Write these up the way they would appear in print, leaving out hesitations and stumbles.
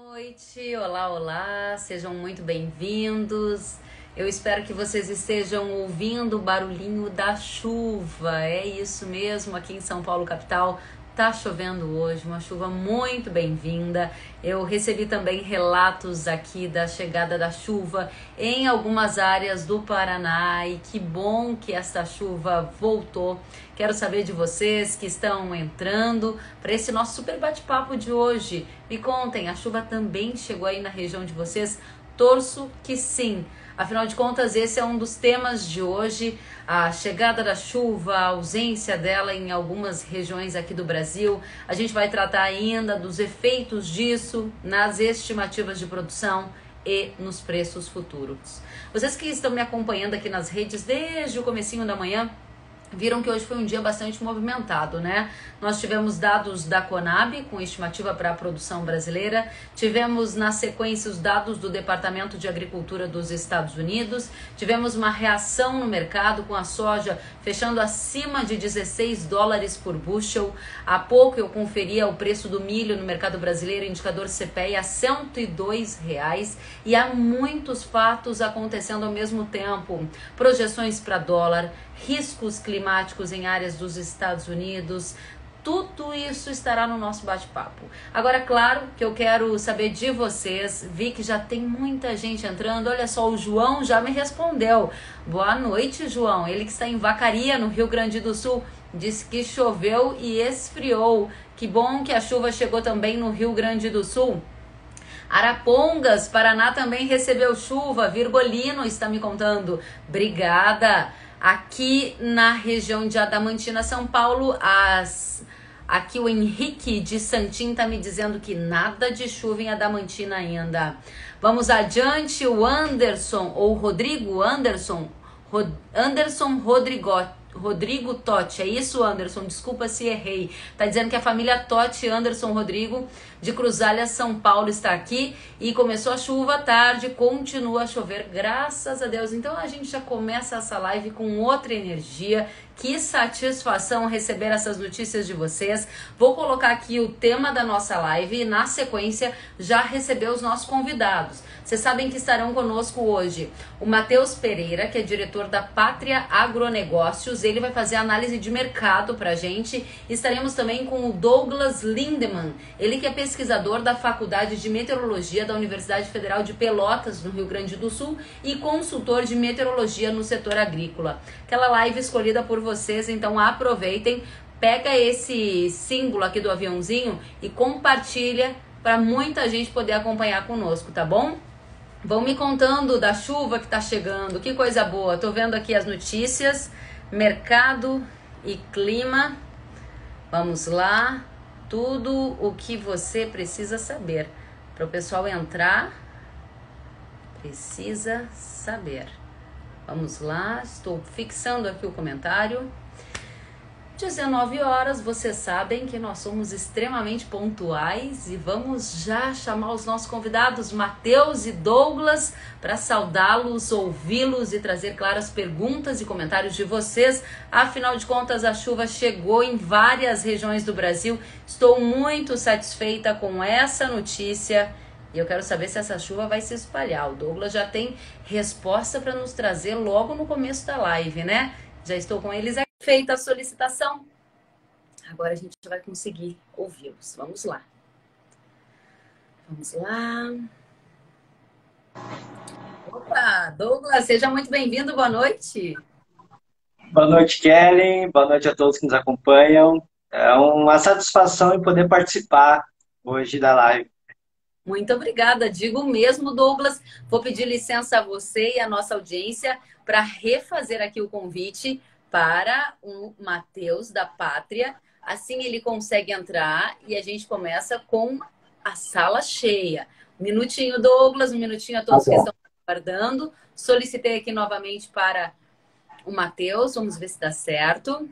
Noite, olá, olá, sejam muito bem-vindos. Eu espero que vocês estejam ouvindo o barulhinho da chuva. É isso mesmo, aqui em São Paulo, capital, tá chovendo hoje, uma chuva muito bem-vinda. Eu recebi também relatos aqui da chegada da chuva em algumas áreas do Paraná e que bom que esta chuva voltou. Quero saber de vocês que estão entrando para esse nosso super bate-papo de hoje. Me contem, a chuva também chegou aí na região de vocês? Torço que sim. Afinal de contas, esse é um dos temas de hoje, a chegada da chuva, a ausência dela em algumas regiões aqui do Brasil. A gente vai tratar ainda dos efeitos disso nas estimativas de produção e nos preços futuros. Vocês que estão me acompanhando aqui nas redes desde o comecinho da manhã, viram que hoje foi um dia bastante movimentado, né? Nós tivemos dados da Conab com estimativa para a produção brasileira, tivemos na sequência os dados do Departamento de Agricultura dos Estados Unidos, tivemos uma reação no mercado com a soja fechando acima de 16 dólares por bushel. Há pouco eu conferia o preço do milho no mercado brasileiro, indicador CPEA, a R$ 102, e há muitos fatos acontecendo ao mesmo tempo. Projeções para dólar, riscos climáticos em áreas dos Estados Unidos, tudo isso estará no nosso bate-papo. Agora, claro que eu quero saber de vocês, vi que já tem muita gente entrando, olha só, o João já me respondeu. Boa noite, João, ele que está em Vacaria, no Rio Grande do Sul, disse que choveu e esfriou. Que bom que a chuva chegou também no Rio Grande do Sul. Arapongas, Paraná também recebeu chuva, Virgolino está me contando. Obrigada. Aqui na região de Adamantina, São Paulo, aqui o Henrique de Santim está me dizendo que nada de chuva em Adamantina ainda. Vamos adiante, o Anderson, ou Rodrigo Anderson, Anderson Rodrigo Totti, é isso, Anderson? Desculpa se errei. Tá dizendo que a família Totti Anderson Rodrigo de Cruzália, São Paulo, está aqui e começou a chuva à tarde, continua a chover, graças a Deus. Então a gente já começa essa live com outra energia. Que satisfação receber essas notícias de vocês. Vou colocar aqui o tema da nossa live e na sequência já receber os nossos convidados. Vocês sabem que estarão conosco hoje o Matheus Pereira, que é diretor da Pátria Agronegócios. Ele vai fazer análise de mercado pra gente. Estaremos também com o Douglas Lindemann, ele que é pesquisador da Faculdade de Meteorologia da Universidade Federal de Pelotas, no Rio Grande do Sul, e consultor de meteorologia no setor agrícola. Aquela live escolhida por vocês, então aproveitem, pega esse símbolo aqui do aviãozinho e compartilha para muita gente poder acompanhar conosco, tá bom? Vão me contando da chuva que tá chegando, que coisa boa. Tô vendo aqui as notícias, mercado e clima. Vamos lá, tudo o que você precisa saber. Para o pessoal entrar, precisa saber. Vamos lá, estou fixando aqui o comentário. 19 horas, vocês sabem que nós somos extremamente pontuais e vamos já chamar os nossos convidados, Matheus e Douglas, para saudá-los, ouvi-los e trazer claras perguntas e comentários de vocês. Afinal de contas, a chuva chegou em várias regiões do Brasil. Estou muito satisfeita com essa notícia. E eu quero saber se essa chuva vai se espalhar. O Douglas já tem resposta para nos trazer logo no começo da live, né? Já estou com eles aqui. Feita a solicitação, agora a gente vai conseguir ouvi-los. Vamos lá. Vamos lá. Opa, Douglas, seja muito bem-vindo. Boa noite. Boa noite, Kelly. Boa noite a todos que nos acompanham. É uma satisfação em poder participar hoje da live. Muito obrigada. Digo mesmo, Douglas. Vou pedir licença a você e a nossa audiência para refazer aqui o convite para o Matheus da Pátria. Assim ele consegue entrar e a gente começa com a sala cheia. Um minutinho, Douglas, um minutinho a todos que estão aguardando. Solicitei aqui novamente para o Matheus. Vamos ver se dá certo.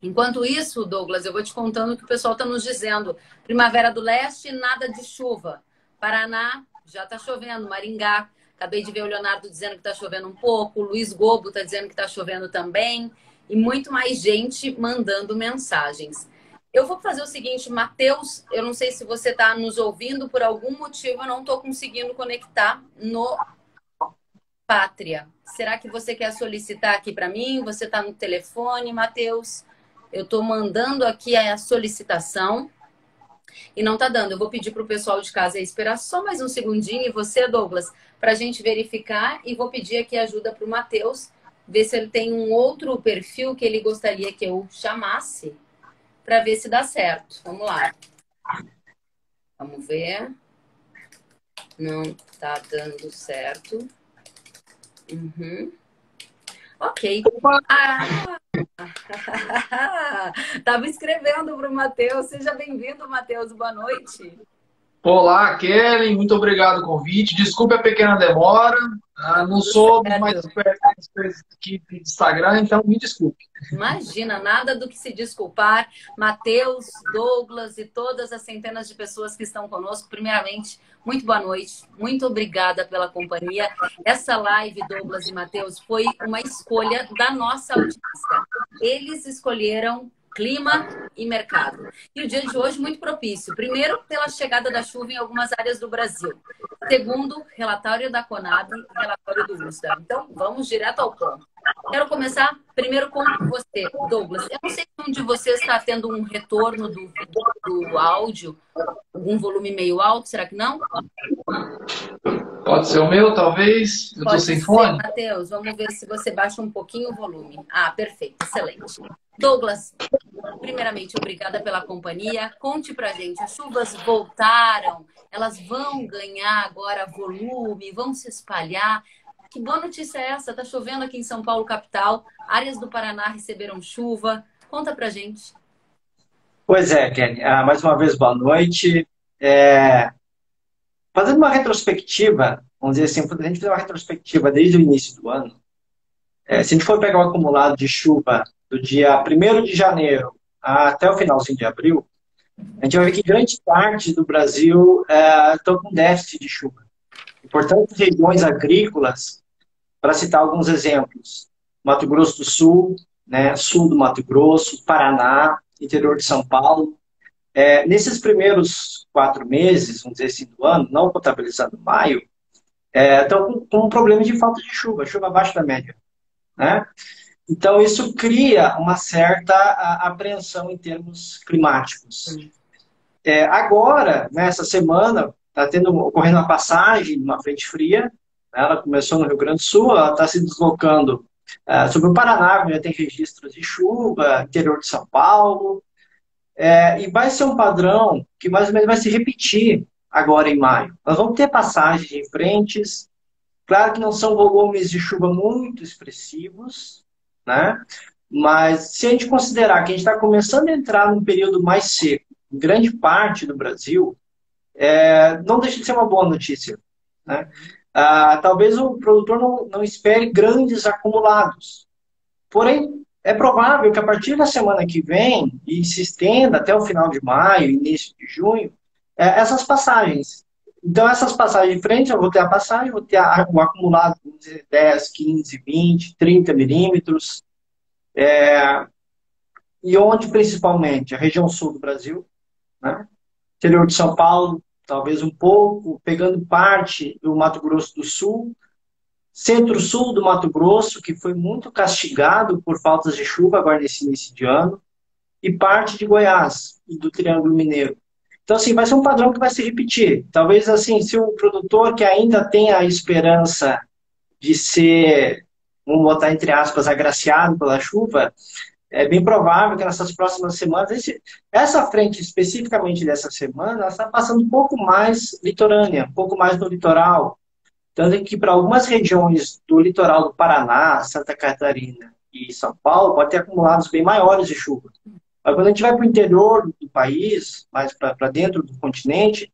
Enquanto isso, Douglas, eu vou te contando o que o pessoal está nos dizendo. Primavera do Leste, nada de chuva. Paraná, já está chovendo. Maringá, acabei de ver o Leonardo dizendo que está chovendo um pouco. O Luiz Gobo está dizendo que está chovendo também. E muito mais gente mandando mensagens. Eu vou fazer o seguinte, Matheus, eu não sei se você está nos ouvindo, por algum motivo eu não estou conseguindo conectar no Pátria. Será que você quer solicitar aqui para mim? Você está no telefone, Matheus? Eu estou mandando aqui a solicitação e não está dando. Eu vou pedir para o pessoal de casa esperar só mais um segundinho. E você, Douglas, para a gente verificar. E vou pedir aqui ajuda para o Matheus, ver se ele tem um outro perfil que ele gostaria que eu chamasse, para ver se dá certo. Vamos lá. Vamos ver. Não está dando certo. Uhum. Ok. Ah, tava escrevendo para o Matheus. Seja bem-vindo, Matheus. Boa noite. Olá, Kelly, muito obrigado pelo convite. Desculpe a pequena demora. Não Tudo sou dos mais certo. espertos aqui do Instagram, então me desculpe. Imagina, nada do que se desculpar. Matheus, Douglas e todas as centenas de pessoas que estão conosco. Primeiramente, muito boa noite. Muito obrigada pela companhia. Essa live, Douglas e Matheus, foi uma escolha da nossa audiência. Eles escolheram clima e mercado. E o dia de hoje muito propício. Primeiro, pela chegada da chuva em algumas áreas do Brasil. Segundo, relatório da Conab, relatório do USDA. Então, vamos direto ao ponto. Quero começar primeiro com você, Douglas. Eu não sei se um de vocês está tendo um retorno do áudio, algum volume meio alto, será que não? Pode ser o meu, talvez. Eu estou Pode sem ser, fone. Matheus. Vamos ver se você baixa um pouquinho o volume. Ah, perfeito, excelente. Douglas, primeiramente, obrigada pela companhia. Conte pra gente, as chuvas voltaram, elas vão ganhar agora volume, vão se espalhar. Que boa notícia é essa? Tá chovendo aqui em São Paulo, capital. Áreas do Paraná receberam chuva. Conta pra gente. Pois é, Kelly. Mais uma vez, boa noite. Fazendo uma retrospectiva, vamos dizer assim, a gente fizer uma retrospectiva desde o início do ano, se a gente for pegar o acumulado de chuva do dia 1º de janeiro até o finalzinho de abril, a gente vai ver que grande parte do Brasil estão com déficit de chuva. Importantes regiões agrícolas, para citar alguns exemplos, Mato Grosso do Sul, né, sul do Mato Grosso, Paraná, interior de São Paulo. Nesses primeiros 4 meses, vamos dizer assim, do ano, não contabilizando maio, estão com um problema de falta de chuva abaixo da média. Né? Então, isso cria uma certa apreensão em termos climáticos. Agora, nessa semana, está ocorrendo uma passagem de uma frente fria. Ela começou no Rio Grande do Sul, ela está se deslocando sobre o Paraná, onde já tem registros de chuva, interior de São Paulo. E vai ser um padrão que mais ou menos vai se repetir agora em maio. Nós vamos ter passagens em frentes. Claro que não são volumes de chuva muito expressivos, né? Mas se a gente considerar que a gente está começando a entrar num período mais seco, em grande parte do Brasil, não deixa de ser uma boa notícia. Né? Talvez o produtor não espere grandes acumulados. Porém, é provável que a partir da semana que vem, e se estenda até o final de maio, início de junho, essas passagens. Então, essas passagens de frente, eu vou ter a passagem, vou ter o acumulado de 10, 15, 20, 30 milímetros. E onde, principalmente? A região sul do Brasil, né? Interior de São Paulo, talvez um pouco, pegando parte do Mato Grosso do Sul, centro-sul do Mato Grosso, que foi muito castigado por faltas de chuva agora nesse início de ano, e parte de Goiás e do Triângulo Mineiro. Então, assim, vai ser um padrão que vai se repetir. Talvez, assim, se o produtor que ainda tem a esperança de ser, vamos botar entre aspas, agraciado pela chuva, é bem provável que nessas próximas semanas, essa frente especificamente dessa semana, ela está passando um pouco mais litorânea, um pouco mais no litoral. Tanto que para algumas regiões do litoral do Paraná, Santa Catarina e São Paulo, pode ter acumulados bem maiores de chuva. Mas quando a gente vai para o interior do país, mais para dentro do continente,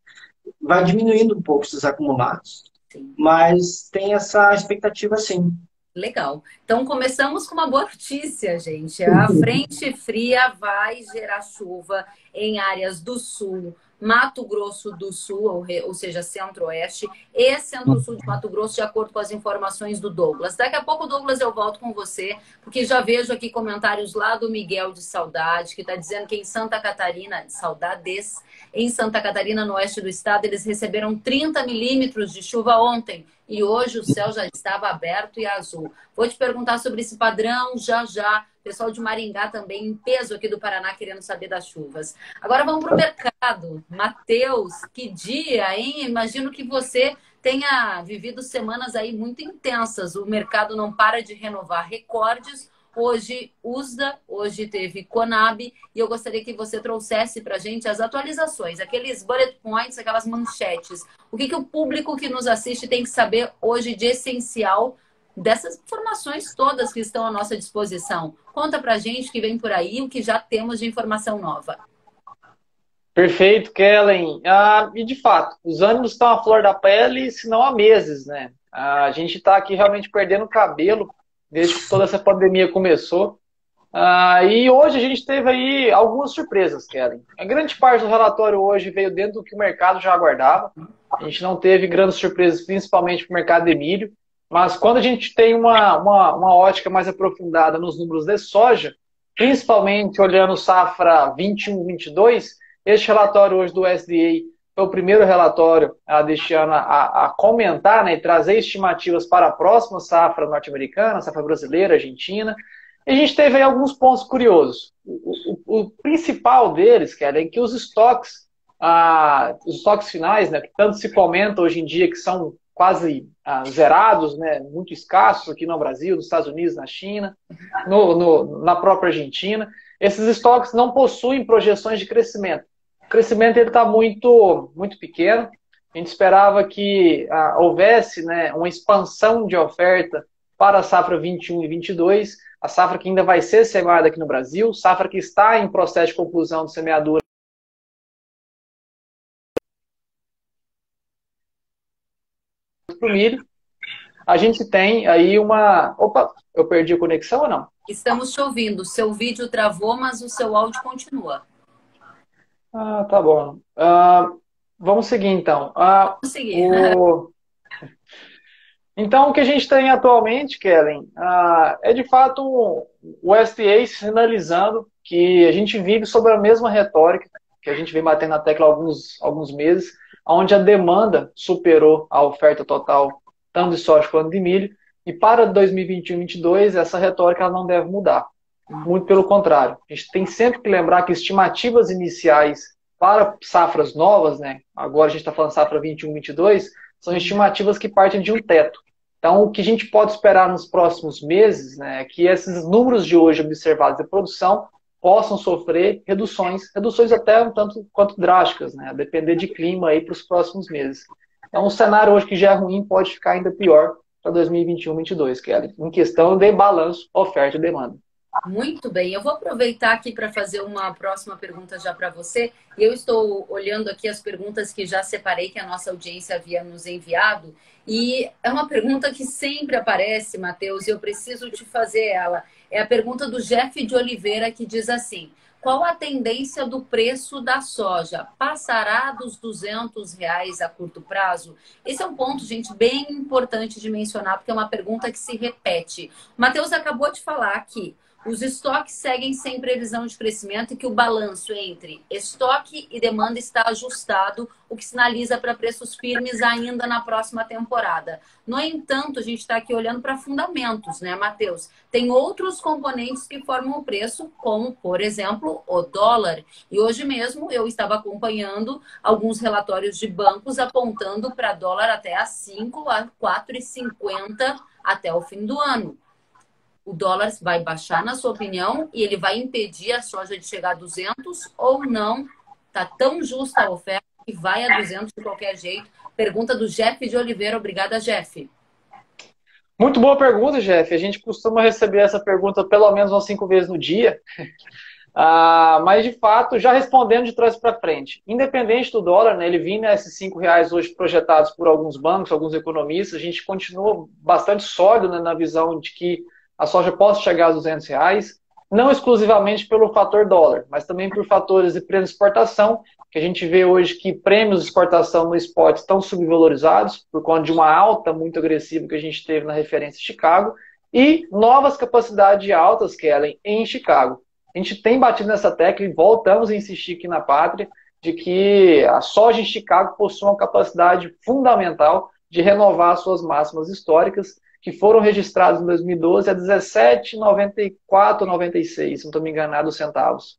vai diminuindo um pouco esses acumulados. Sim. Mas tem essa expectativa, sim. Legal. Então, começamos com uma boa notícia, gente. A frente fria vai gerar chuva em áreas do sul, Mato Grosso do Sul, ou seja, Centro-Oeste, e Centro-Sul de Mato Grosso, de acordo com as informações do Douglas. Daqui a pouco, Douglas, eu volto com você, porque já vejo aqui comentários lá do Miguel de Saudade, que está dizendo que em Santa Catarina, de saudades, em Santa Catarina, no oeste do estado, eles receberam 30 milímetros de chuva ontem, e hoje o céu já estava aberto e azul. Vou te perguntar sobre esse padrão já já. O pessoal de Maringá também, em peso aqui do Paraná, querendo saber das chuvas. Agora vamos para o mercado. Matheus, que dia, hein? Imagino que você tenha vivido semanas aí muito intensas. O mercado não para de renovar recordes. Hoje USDA, hoje teve Conab, e eu gostaria que você trouxesse para a gente as atualizações, aqueles bullet points, aquelas manchetes. O que o público que nos assiste tem que saber hoje de essencial dessas informações todas que estão à nossa disposição. Conta pra gente que vem por aí o que já temos de informação nova. Perfeito, Kellen. E de fato, os ânimos estão à flor da pele, se não há meses, né? A gente está aqui realmente perdendo cabelo desde que toda essa pandemia começou. E hoje a gente teve aí algumas surpresas, Kellen. A grande parte do relatório hoje veio dentro do que o mercado já aguardava. A gente não teve grandes surpresas, principalmente para o mercado de milho. Mas quando a gente tem uma ótica mais aprofundada nos números de soja, principalmente olhando safra 21-22, este relatório hoje do USDA foi o primeiro relatório deste ano a comentar, né, e trazer estimativas para a próxima safra norte-americana, safra brasileira, argentina. E a gente teve aí alguns pontos curiosos. O principal deles, é que os estoques finais, né, que tanto se comenta hoje em dia que são quase zerados, né, muito escassos aqui no Brasil, nos Estados Unidos, na China, na própria Argentina. Esses estoques não possuem projeções de crescimento. O crescimento está muito, muito pequeno. A gente esperava que houvesse, né, uma expansão de oferta para a safra 21 e 22, a safra que ainda vai ser semeada aqui no Brasil, safra que está em processo de conclusão de semeadura para o milho. A gente tem aí uma... Opa, eu perdi a conexão ou não? Estamos te ouvindo. Seu vídeo travou, mas o seu áudio continua. Tá bom. Vamos seguir, então. Vamos seguir. Então, o que a gente tem atualmente, Kellen, é de fato o USDA sinalizando que a gente vive sobre a mesma retórica que a gente vem batendo na tecla há alguns meses, onde a demanda superou a oferta total, tanto de soja quanto de milho, e para 2021-22 essa retórica ela não deve mudar. Muito pelo contrário. A gente tem sempre que lembrar que estimativas iniciais para safras novas, né, agora a gente está falando safra 21-22, são estimativas que partem de um teto. Então, o que a gente pode esperar nos próximos meses, né, é que esses números de hoje observados de produção possam sofrer reduções até um tanto quanto drásticas, né, a depender de clima aí para os próximos meses. Então, um cenário hoje que já é ruim pode ficar ainda pior para 2021-22, que é em questão de balanço oferta e demanda. Muito bem, eu vou aproveitar aqui para fazer uma próxima pergunta já para você. Eu estou olhando aqui as perguntas que já separei, que a nossa audiência havia nos enviado. E é uma pergunta que sempre aparece, Matheus, e eu preciso te fazer ela. É a pergunta do Jeff de Oliveira, que diz assim: qual a tendência do preço da soja? Passará dos R$ 200 a curto prazo? Esse é um ponto, gente, bem importante de mencionar, porque é uma pergunta que se repete. O Matheus acabou de falar aqui. Os estoques seguem sem previsão de crescimento e que o balanço entre estoque e demanda está ajustado, o que sinaliza para preços firmes ainda na próxima temporada. No entanto, a gente está aqui olhando para fundamentos, né, Matheus? Tem outros componentes que formam o preço, como, por exemplo, o dólar. E hoje mesmo eu estava acompanhando alguns relatórios de bancos apontando para dólar até a 5 a 4,50 até o fim do ano. O dólar vai baixar, na sua opinião, e ele vai impedir a soja de chegar a 200 ou não? Está tão justa a oferta que vai a 200 de qualquer jeito? Pergunta do Jeff de Oliveira. Obrigada, Jeff. Muito boa pergunta, Jeff. A gente costuma receber essa pergunta pelo menos umas 5 vezes no dia. Mas, de fato, já respondendo de trás para frente, independente do dólar, né, ele vindo a esses R$ 5 hoje projetados por alguns bancos, alguns economistas, a gente continua bastante sólido, né, na visão de que a soja possa chegar aos R$ 200. não exclusivamente pelo fator dólar, mas também por fatores de preço de exportação, que a gente vê hoje que prêmios de exportação no spot estão subvalorizados, por conta de uma alta muito agressiva que a gente teve na referência Chicago, e novas capacidades de altas, Kellen, em Chicago. A gente tem batido nessa tecla e voltamos a insistir aqui na Pátria, de que a soja em Chicago possui uma capacidade fundamental de renovar suas máximas históricas, que foram registradas em 2012 a 17,94, 96, se não estou me enganado, centavos.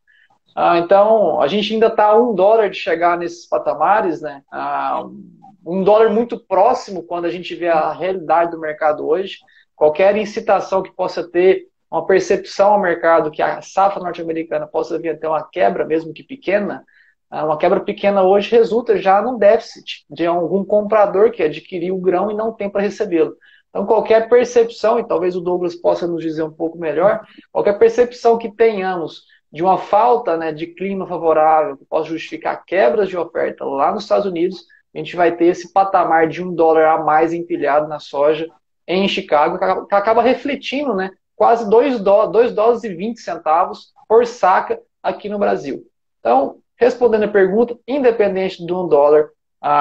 Então, a gente ainda está a $1 de chegar nesses patamares, né? $1 muito próximo quando a gente vê a realidade do mercado hoje. Qualquer incitação que possa ter uma percepção ao mercado que a safra norte-americana possa vir a ter uma quebra, mesmo que pequena, uma quebra pequena hoje resulta já num déficit de algum comprador que adquiriu o grão e não tem para recebê-lo. Então, qualquer percepção, e talvez o Douglas possa nos dizer um pouco melhor, qualquer percepção que tenhamos de uma falta, né, de clima favorável que possa justificar quebras de oferta lá nos Estados Unidos, a gente vai ter esse patamar de $1 a mais empilhado na soja em Chicago, que acaba refletindo, né, quase $2,20 por saca aqui no Brasil. Então, respondendo a pergunta, independente do $1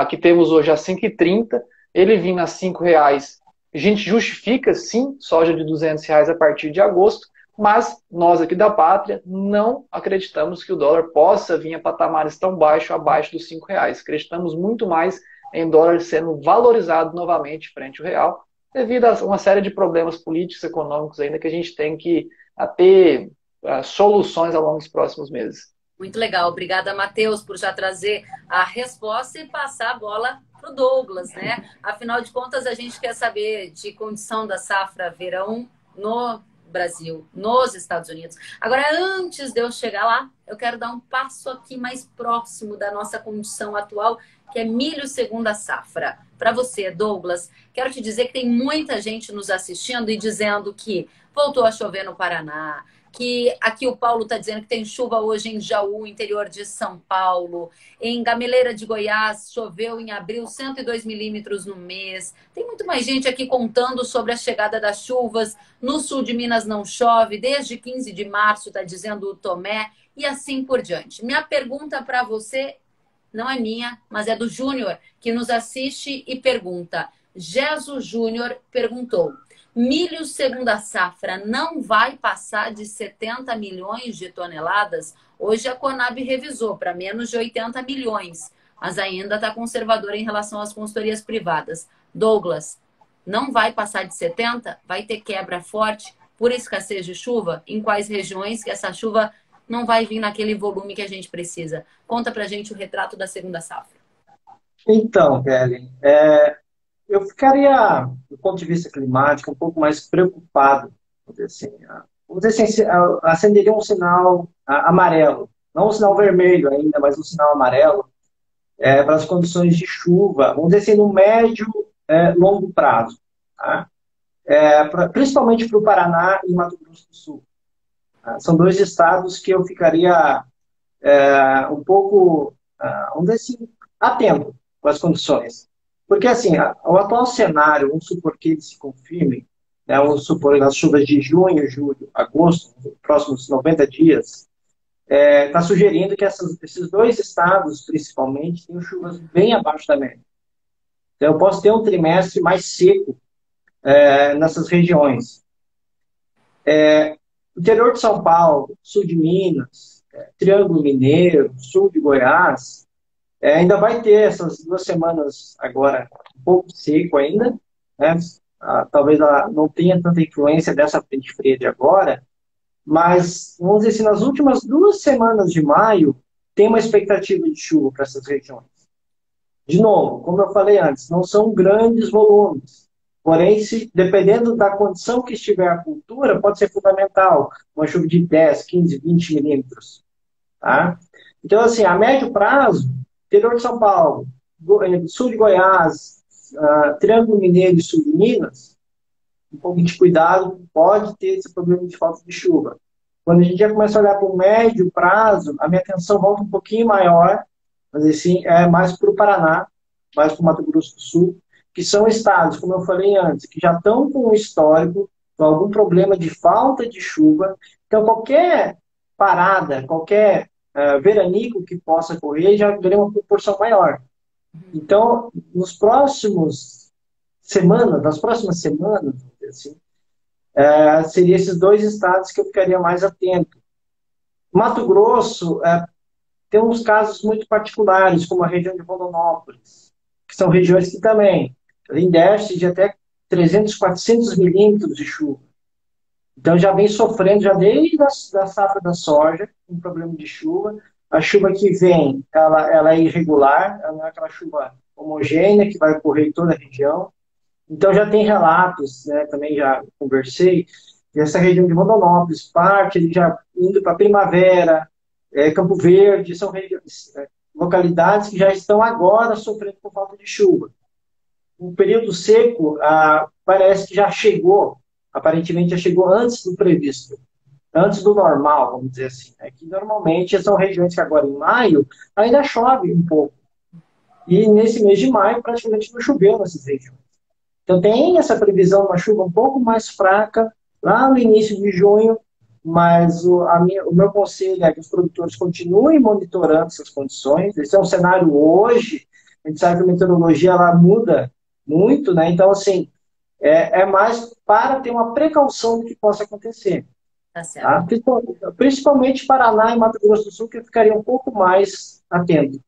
que temos hoje a 5,30, ele vindo a R$5, a gente justifica, sim, soja de R$200 a partir de agosto, mas nós aqui da Pátria não acreditamos que o dólar possa vir a patamares tão baixos, abaixo dos R$5. Acreditamos muito mais em dólar sendo valorizado novamente frente ao real, devido a uma série de problemas políticos e econômicos ainda que a gente tem que ter soluções ao longo dos próximos meses. Muito legal. Obrigada, Matheus, por já trazer a resposta e passar a bola para o Douglas, né? Afinal de contas, a gente quer saber de condição da safra verão no Brasil, nos Estados Unidos. Agora, antes de eu chegar lá, eu quero dar um passo aqui mais próximo da nossa condição atual, que é milho segunda safra. Para você, Douglas, quero te dizer que tem muita gente nos assistindo e dizendo que voltou a chover no Paraná, que aqui o Paulo está dizendo que tem chuva hoje em Jaú, interior de São Paulo. Em Gameleira de Goiás, choveu em abril 102 milímetros no mês. Tem muito mais gente aqui contando sobre a chegada das chuvas. No sul de Minas não chove, desde 15 de março, está dizendo o Tomé, e assim por diante. Minha pergunta para você não é minha, mas é do Júnior, que nos assiste e pergunta. Jesus Júnior perguntou: milho segunda safra não vai passar de 70 milhões de toneladas? Hoje a Conab revisou para menos de 80 milhões, mas ainda está conservadora em relação às consultorias privadas. Douglas, não vai passar de 70? Vai ter quebra forte por escassez de chuva? Em quais regiões que essa chuva não vai vir naquele volume que a gente precisa? Conta para a gente o retrato da segunda safra. Então, Kelly, eu ficaria, do ponto de vista climático, um pouco mais preocupado. Vamos dizer assim, acenderia um sinal amarelo. Não um sinal vermelho ainda, mas um sinal amarelo para as condições de chuva. Vamos dizer assim, no médio, longo prazo. Tá? Principalmente para o Paraná e Mato Grosso do Sul. Tá? São dois estados que eu ficaria um pouco, vamos dizer assim, atento com as condições. Porque, assim, o atual cenário, vamos supor que ele se confirme, né, vamos supor as chuvas de junho, julho, agosto, nos próximos 90 dias, está sugerindo que esses dois estados, principalmente, tenham chuvas bem abaixo da média. Então, eu posso ter um trimestre mais seco nessas regiões. Interior de São Paulo, sul de Minas, Triângulo Mineiro, sul de Goiás, ainda vai ter essas 2 semanas agora um pouco seco ainda, né? Talvez ela não tenha tanta influência dessa frente fria de agora, mas, vamos dizer assim, nas últimas 2 semanas de maio, tem uma expectativa de chuva para essas regiões. De novo, como eu falei antes, não são grandes volumes, porém, dependendo da condição que estiver a cultura, pode ser fundamental, uma chuva de 10, 15, 20 milímetros. Tá? Então, assim, a médio prazo, interior de São Paulo, sul de Goiás, Triângulo Mineiro e sul de Minas, um pouco de cuidado, pode ter esse problema de falta de chuva. Quando a gente já começa a olhar para o médio prazo, a minha atenção volta um pouquinho maior, mas assim, mais para o Paraná, mais para o Mato Grosso do Sul, que são estados, como eu falei antes, que já estão com um histórico, com algum problema de falta de chuva, Então, qualquer parada, qualquer veranico que possa ocorrer, já ganha uma proporção maior. Então, nas próximas semanas, assim, seriam esses dois estados que eu ficaria mais atento. Mato Grosso tem uns casos muito particulares, como a região de Rondonópolis, que são regiões que também têm déficit de até 300, 400 milímetros de chuva. Então já vem sofrendo, já desde a safra da soja, um problema de chuva. A chuva que vem, ela é irregular, ela não é aquela chuva homogênea que vai ocorrer em toda a região. Então já tem relatos, né, também já conversei, dessa região de Rondonópolis, parte ele já indo para Primavera, Campo Verde, são regiões, localidades que já estão agora sofrendo por falta de chuva. O período seco parece que já chegou, aparentemente já chegou antes do previsto, antes do normal, vamos dizer assim. É que normalmente são regiões que agora em maio ainda chove um pouco. E nesse mês de maio praticamente não choveu nessas regiões. Então tem essa previsão de uma chuva um pouco mais fraca lá no início de junho, mas o meu conselho é que os produtores continuem monitorando essas condições. Esse é um cenário hoje, a gente sabe que a meteorologia ela muda muito, né? Então, assim, é mais para ter uma precaução do que possa acontecer. Tá certo. Tá? Principalmente Paraná e Mato Grosso do Sul, que eu ficaria um pouco mais atento.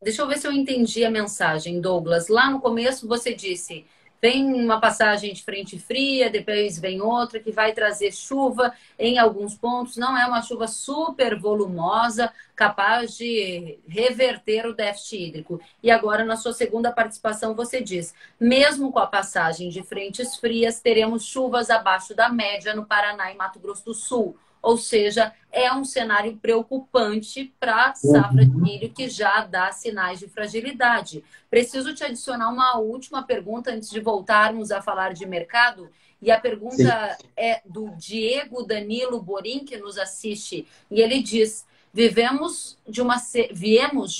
Deixa eu ver se eu entendi a mensagem, Douglas. Lá no começo você disse, vem uma passagem de frente fria, depois vem outra que vai trazer chuva em alguns pontos. Não é uma chuva super volumosa, capaz de reverter o déficit hídrico. E agora, na sua segunda participação, você diz, mesmo com a passagem de frentes frias, teremos chuvas abaixo da média no Paraná e Mato Grosso do Sul. Ou seja, é um cenário preocupante para a safra de milho que já dá sinais de fragilidade. Preciso te adicionar uma última pergunta antes de voltarmos a falar de mercado. E a pergunta Sim. é do Diego Danilo Borim, que nos assiste. E ele diz, viemos de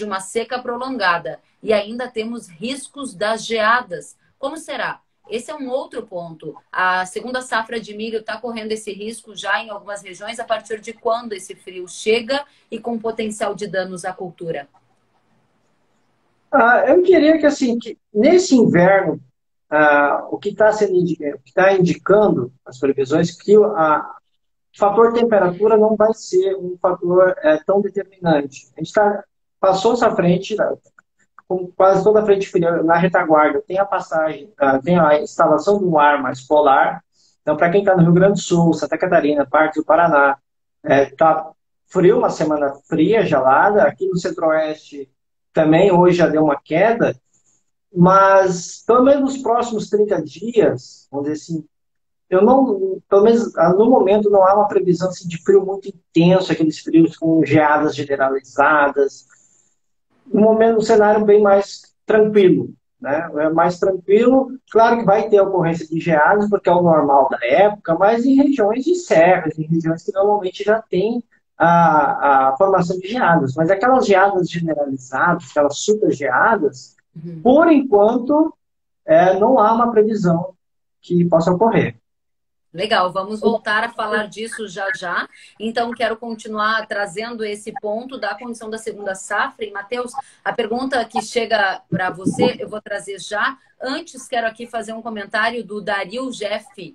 uma seca prolongada e ainda temos riscos das geadas. Como será? Esse é um outro ponto. A segunda safra de milho está correndo esse risco já em algumas regiões. A partir de quando esse frio chega e com potencial de danos à cultura? Eu diria que, assim, que nesse inverno, o que está indicando as previsões que o fator temperatura não vai ser um fator tão determinante. A gente passou essa frente, como quase toda a frente fria, na retaguarda, tem a passagem, tem a instalação de um ar mais polar. Então, para quem está no Rio Grande do Sul, Santa Catarina, parte do Paraná, está frio, uma semana fria, gelada. Aqui no Centro-Oeste também, hoje já deu uma queda, mas pelo menos nos próximos 30 dias, vamos dizer assim, eu não, pelo menos no momento, não há uma previsão assim, de frio muito intenso, aqueles frios com geadas generalizadas. No momento, um cenário bem mais tranquilo, né? É mais tranquilo, claro que vai ter ocorrência de geadas, porque é o normal da época, mas em regiões de serras, em regiões que normalmente já tem a formação de geadas. Mas aquelas geadas generalizadas, aquelas super geadas, por enquanto, não há uma previsão que possa ocorrer. Legal, vamos voltar a falar disso já já. Então, quero continuar trazendo esse ponto da condição da segunda safra. E, Matheus, a pergunta que chega para você, eu vou trazer já. Antes, quero aqui fazer um comentário do Dario Jeffin,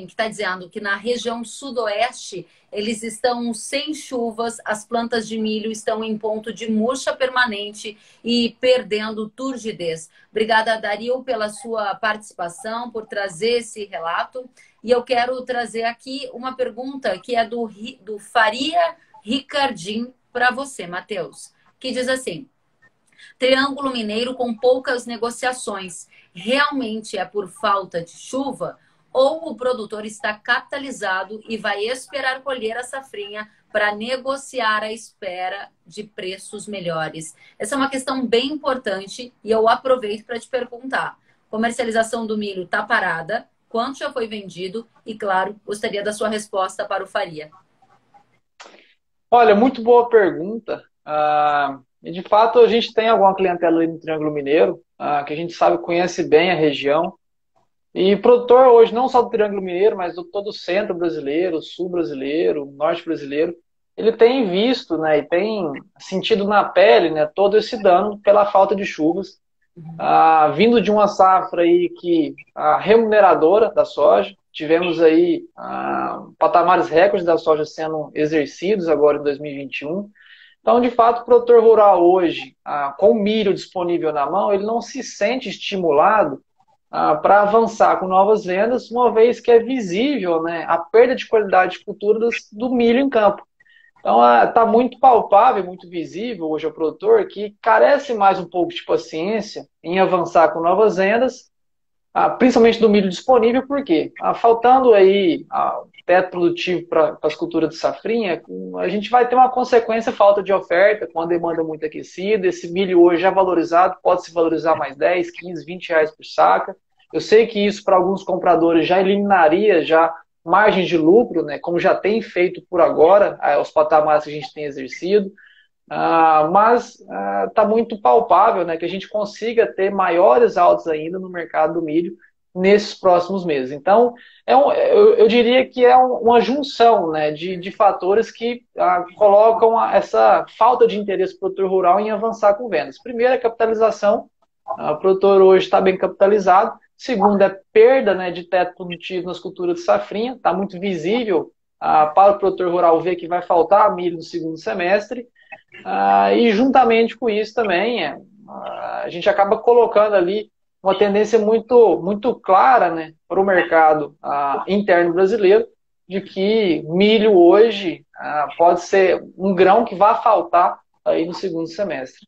que está dizendo que na região sudoeste eles estão sem chuvas, as plantas de milho estão em ponto de murcha permanente e perdendo turgidez. Obrigada, Dario, pela sua participação, por trazer esse relato. E eu quero trazer aqui uma pergunta que é do Faria Ricardim para você, Matheus, que diz assim: Triângulo Mineiro com poucas negociações, realmente é por falta de chuva? Ou o produtor está capitalizado e vai esperar colher a safrinha para negociar à espera de preços melhores? Essa é uma questão bem importante e eu aproveito para te perguntar. Comercialização do milho está parada? Quanto já foi vendido? E, claro, gostaria da sua resposta para o Faria. Olha, muito boa pergunta. E de fato, a gente tem alguma clientela ali no Triângulo Mineiro, que a gente sabe, conhece bem a região. E produtor hoje, não só do Triângulo Mineiro, mas do todo o centro brasileiro, sul brasileiro, norte brasileiro, ele tem visto, né, e tem sentido na pele, né, todo esse dano pela falta de chuvas, vindo de uma safra aí que a remuneradora da soja, tivemos aí patamares recordes da soja sendo exercidos agora em 2021. Então, de fato, o produtor rural hoje, com o milho disponível na mão, ele não se sente estimulado para avançar com novas vendas, uma vez que é visível, né, a perda de qualidade futura do milho em campo. Então, está muito palpável, muito visível hoje ao produtor que carece mais um pouco de paciência em avançar com novas vendas, principalmente do milho disponível, porque faltando aí teto produtivo para as culturas de safrinha, a gente vai ter uma consequência falta de oferta, com a demanda muito aquecida, esse milho hoje já valorizado, pode se valorizar mais 10, 15, 20 reais por saca. Eu sei que isso para alguns compradores já eliminaria já margens de lucro, né, como já tem feito por agora, os patamares que a gente tem exercido, mas está muito palpável, né, que a gente consiga ter maiores altos ainda no mercado do milho nesses próximos meses. Então, eu diria que é uma junção, né, de fatores que colocam essa falta de interesse do produtor rural em avançar com vendas. Primeiro, a capitalização. O produtor hoje está bem capitalizado. Segundo, é perda, né, de teto produtivo nas culturas de safrinha. Está muito visível para o produtor rural ver que vai faltar milho no segundo semestre. E juntamente com isso também, a gente acaba colocando ali uma tendência muito, muito clara, né, para o mercado interno brasileiro, de que milho hoje pode ser um grão que vai faltar aí no segundo semestre.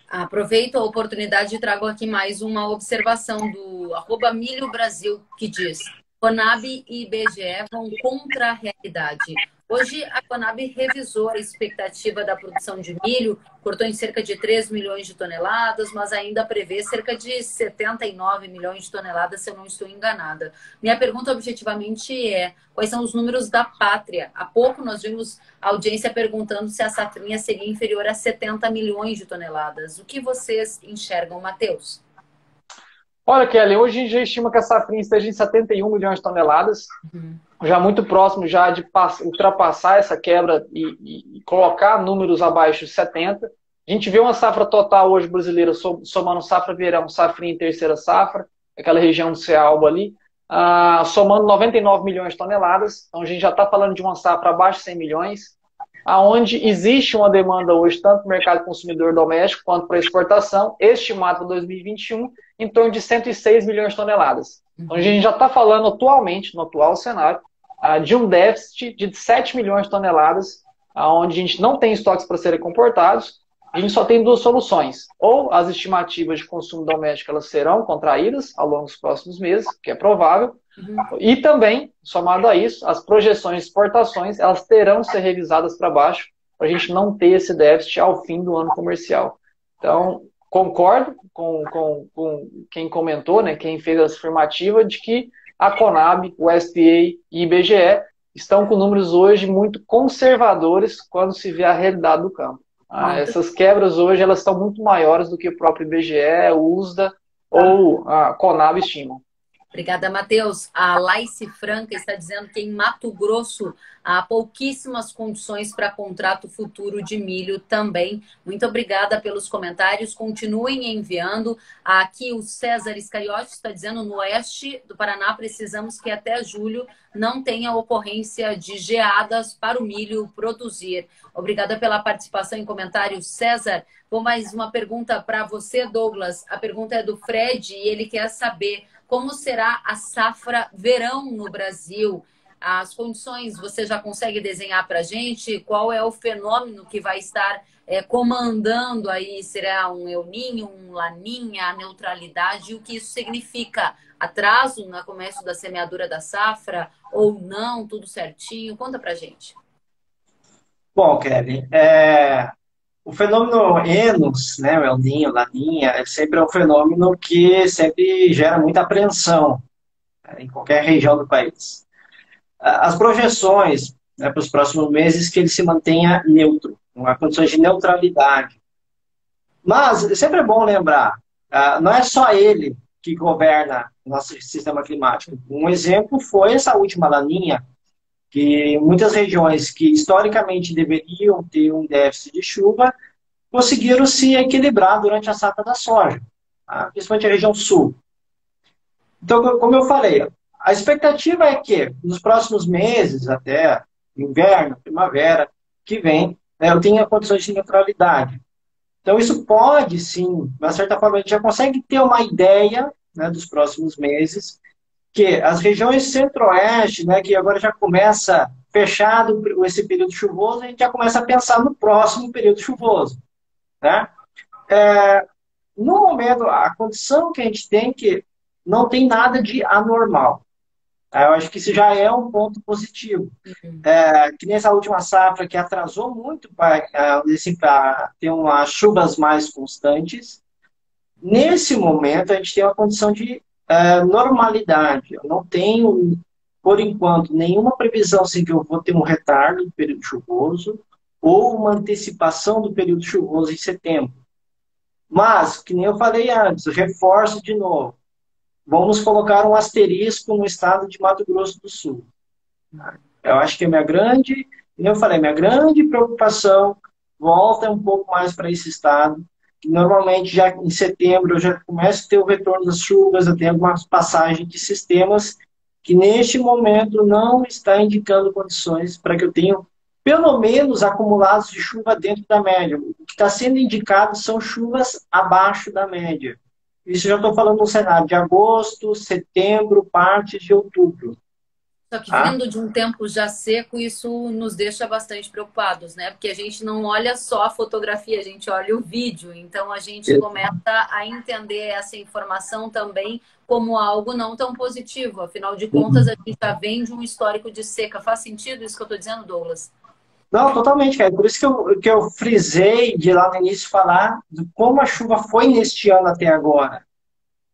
Aproveito a oportunidade e trago aqui mais uma observação do @milhobrasil, que diz: Conab e IBGE vão contra a realidade. Hoje, a Conab revisou a expectativa da produção de milho, cortou em cerca de 3 milhões de toneladas, mas ainda prevê cerca de 79 milhões de toneladas, se eu não estou enganada. Minha pergunta objetivamente é: quais são os números da pátria? Há pouco nós vimos a audiência perguntando se a safrinha seria inferior a 70 milhões de toneladas. O que vocês enxergam, Matheus? Olha, Kelly, hoje a gente já estima que a safrinha esteja em 71 milhões de toneladas, já muito próximo já de ultrapassar essa quebra e colocar números abaixo de 70. A gente vê uma safra total hoje brasileira, somando safra verão, safrinha e terceira safra, aquela região do Cealba ali, somando 99 milhões de toneladas. Então a gente já está falando de uma safra abaixo de 100 milhões, aonde existe uma demanda hoje, tanto no mercado consumidor doméstico quanto para exportação, estimado para 2021, em torno de 106 milhões de toneladas. Então a gente já está falando atualmente, no atual cenário, de um déficit de 7 milhões de toneladas, onde a gente não tem estoques para serem comportados. A gente só tem duas soluções: ou as estimativas de consumo doméstico elas serão contraídas ao longo dos próximos meses, que é provável, e também, somado a isso, as projeções de exportações elas terão que ser revisadas para baixo, para a gente não ter esse déficit ao fim do ano comercial. Então, concordo com quem comentou, né, quem fez essa afirmativa, de que a Conab, o SPA e o IBGE estão com números hoje muito conservadores quando se vê a realidade do campo. Essas quebras hoje elas estão muito maiores do que o próprio IBGE, o USDA ou a Conab estimam. Obrigada, Matheus. A Laice Franca está dizendo que em Mato Grosso há pouquíssimas condições para contrato futuro de milho também. Muito obrigada pelos comentários. Continuem enviando. Aqui o César Iscariote está dizendo: no oeste do Paraná precisamos que até julho não tenha ocorrência de geadas para o milho produzir. Obrigada pela participação em comentários, César. Vou mais uma pergunta para você, Douglas. A pergunta é do Fred e ele quer saber: como será a safra verão no Brasil? As condições você já consegue desenhar para a gente? Qual é o fenômeno que vai estar comandando aí? Será um El Niño, um Laninha, a neutralidade? E o que isso significa? Atraso no começo da semeadura da safra ou não? Tudo certinho? Conta para a gente. Bom, Kevin, o fenômeno Enos, né, o El Niño, Laninha, sempre é um fenômeno que sempre gera muita apreensão, em qualquer região do país. As projeções, né, para os próximos meses que ele se mantenha neutro, com condições de neutralidade. Mas sempre é bom lembrar, não é só ele que governa nosso sistema climático. Um exemplo foi essa última laninha, que muitas regiões que historicamente deveriam ter um déficit de chuva conseguiram se equilibrar durante a safra da soja, tá? Principalmente a região sul. Então, como eu falei, a expectativa é que nos próximos meses, até inverno, primavera, que vem, né, eu tenha condições de neutralidade. Então, isso pode, sim, de uma certa forma, a gente já consegue ter uma ideia, né, dos próximos meses, que as regiões centro-oeste, né, que agora já começa fechado esse período chuvoso, a gente já começa a pensar no próximo período chuvoso, né? No momento, a condição que a gente tem que não tem nada de anormal. Eu acho que isso já é um ponto positivo. Que nem essa última safra que atrasou muito para ter umas chuvas mais constantes. Nesse momento, a gente tem uma condição de normalidade. Eu não tenho, por enquanto, nenhuma previsão assim, que eu vou ter um retardo do período chuvoso ou uma antecipação do período chuvoso em setembro. Mas, que nem eu falei antes, eu reforço de novo. Vamos colocar um asterisco no estado de Mato Grosso do Sul. Eu acho que a como eu falei, minha grande preocupação volta um pouco mais para esse estado, que normalmente já em setembro eu já começo a ter o retorno das chuvas, eu tenho algumas passagens de sistemas que neste momento não está indicando condições para que eu tenha pelo menos acumulados de chuva dentro da média. O que está sendo indicado são chuvas abaixo da média. Isso eu já estou falando no cenário de agosto, setembro, partes de outubro. Só que vindo de um tempo já seco, isso nos deixa bastante preocupados, né? Porque a gente não olha só a fotografia, a gente olha o vídeo. Então a gente começa a entender essa informação também como algo não tão positivo. Afinal de contas, a gente já vem de um histórico de seca. Faz sentido isso que eu estou dizendo, Douglas? Não, totalmente, cara. Por isso que eu frisei de lá no início falar de como a chuva foi neste ano até agora.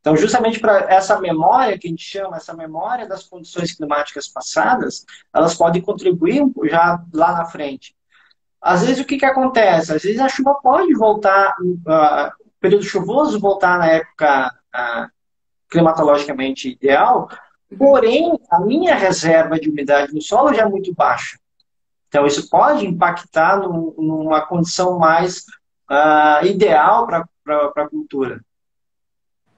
Então, justamente para essa memória que a gente chama, essa memória das condições climáticas passadas, elas podem contribuir já lá na frente. Às vezes, o que acontece? Às vezes a chuva pode voltar, o período chuvoso voltar na época climatologicamente ideal, porém, a minha reserva de umidade no solo já é muito baixa. Então, isso pode impactar numa condição mais ideal para a cultura.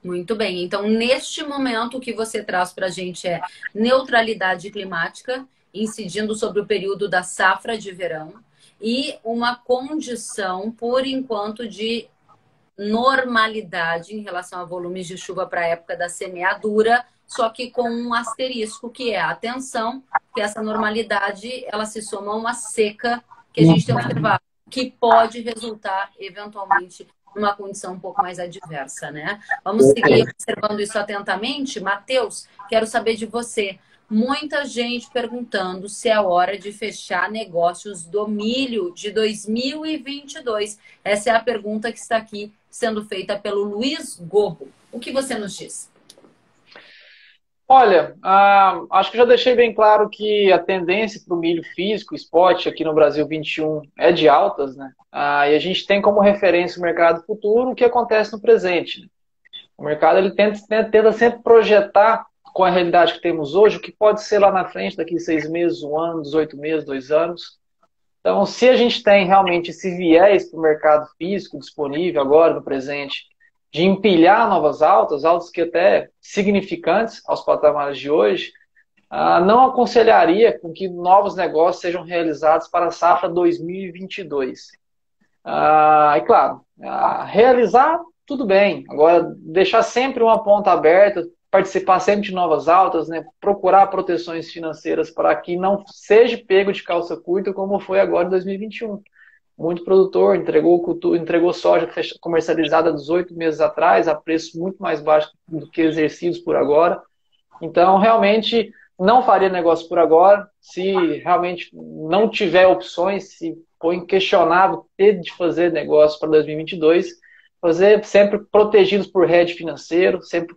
Muito bem. Então, neste momento, o que você traz para a gente é neutralidade climática, incidindo sobre o período da safra de verão, e uma condição, por enquanto, de normalidade em relação a volumes de chuva para a época da semeadura, só que com um asterisco, que é, atenção, que essa normalidade ela se soma a uma seca que a gente tem observado, que pode resultar, eventualmente, numa condição um pouco mais adversa, né? Vamos seguir observando isso atentamente. Matheus, quero saber de você. Muita gente perguntando se é hora de fechar negócios do milho de 2022. Essa é a pergunta que está aqui sendo feita pelo Luiz Gorro. O que você nos diz? Olha, acho que já deixei bem claro que a tendência para o milho físico, spot, aqui no Brasil 21, é de altas, né? E a gente tem como referência o mercado futuro o que acontece no presente, né? O mercado ele tenta sempre projetar com a realidade que temos hoje o que pode ser lá na frente, daqui 6 meses, 1 ano, 18 meses, 2 anos. Então, se a gente tem realmente esse viés para o mercado físico disponível agora, no presente, de empilhar novas altas que até significantes aos patamares de hoje, não aconselharia com que novos negócios sejam realizados para a safra 2022. E claro, realizar, tudo bem. Agora, deixar sempre uma ponta aberta, participar sempre de novas altas, né? Procurar proteções financeiras para que não seja pego de calça curta como foi agora em 2021. Muito produtor entregou soja comercializada 18 meses atrás, a preços muito mais baixos do que exercidos por agora. Então, realmente, não faria negócio por agora. Se realmente não tiver opções, se for inquestionável ter de fazer negócio para 2022, fazer sempre protegidos por hedge financeiro, sempre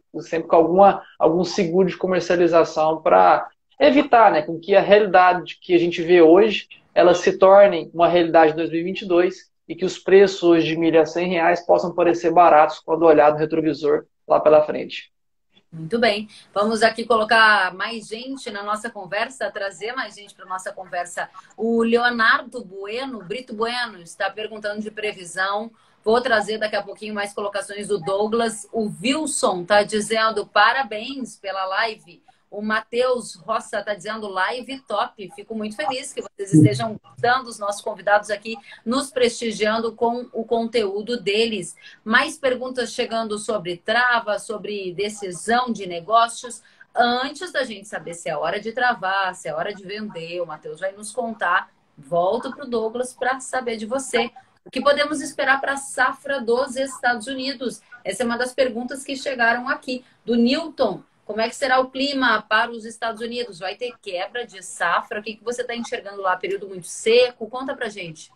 com algum seguro de comercialização para evitar, né, com que a realidade que a gente vê hoje elas se tornem uma realidade em 2022 e que os preços hoje de milho a R$100 possam parecer baratos quando olhar no retrovisor lá pela frente. Muito bem. Vamos aqui colocar mais gente na nossa conversa, trazer mais gente para nossa conversa. O Leonardo Bueno, Brito Bueno, está perguntando de previsão. Vou trazer daqui a pouquinho mais colocações do Douglas. O Wilson está dizendo parabéns pela live. O Matheus Roça está dizendo live top. Fico muito feliz que vocês estejam gostando, os nossos convidados aqui, nos prestigiando com o conteúdo deles. Mais perguntas chegando sobre trava, sobre decisão de negócios. Antes da gente saber se é hora de travar, se é hora de vender, o Matheus vai nos contar. Volto para o Douglas para saber de você. O que podemos esperar para a safra dos Estados Unidos? Essa é uma das perguntas que chegaram aqui. Do Newton. Como é que será o clima para os Estados Unidos? Vai ter quebra de safra? O que você está enxergando lá? Período muito seco? Conta pra gente.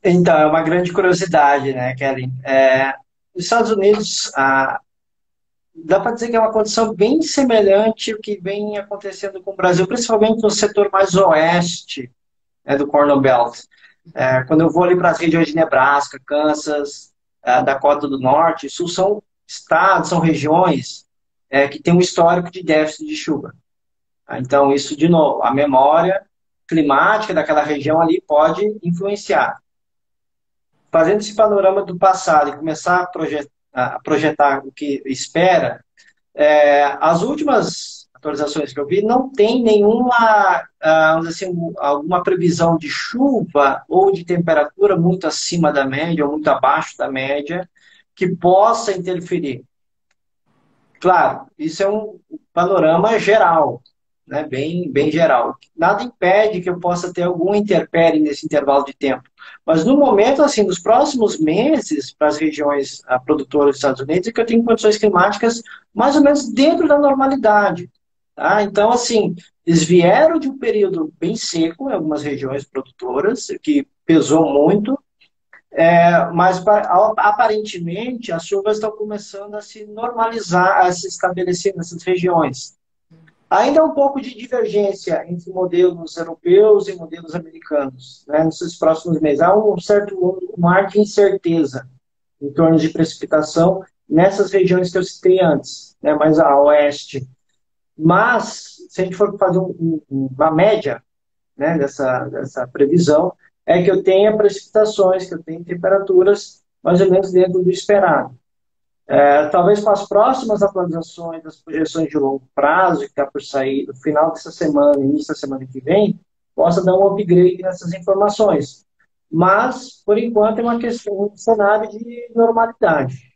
Então, é uma grande curiosidade, né, Kelly? Os Estados Unidos, dá para dizer que é uma condição bem semelhante ao que vem acontecendo com o Brasil, principalmente no setor mais oeste, do Corn Belt. Quando eu vou ali para as regiões de Nebraska, Kansas, Dakota do Norte, Sul, são estados, são regiões que têm um histórico de déficit de chuva. Então, isso, de novo, a memória climática daquela região ali pode influenciar. Fazendo esse panorama do passado e começar a projetar o que espera, as últimas atualizações que eu vi não tem nenhuma, vamos dizer assim, alguma previsão de chuva ou de temperatura muito acima da média ou muito abaixo da média que possa interferir. Claro, isso é um panorama geral, né? Bem geral. Nada impede que eu possa ter algum intempérie nesse intervalo de tempo. Mas no momento, assim, nos próximos meses, para as regiões produtoras dos Estados Unidos, é que eu tenho condições climáticas mais ou menos dentro da normalidade. Tá? Então, assim, eles vieram de um período bem seco em algumas regiões produtoras, que pesou muito, mas aparentemente as chuvas estão começando a se normalizar, a se estabelecer nessas regiões. Ainda há um pouco de divergência entre modelos europeus e modelos americanos, né, nesses próximos meses. Há um certo mar de incerteza em torno de precipitação nessas regiões que eu citei antes, né, mais a oeste. Mas, se a gente for fazer uma média, né, dessa previsão, é que eu tenha precipitações, que eu tenha temperaturas mais ou menos dentro do esperado. Talvez com as próximas atualizações das projeções de longo prazo, que está por sair no final dessa semana, início da semana que vem, possa dar um upgrade nessas informações. Mas, por enquanto, é uma questão de cenário de normalidade.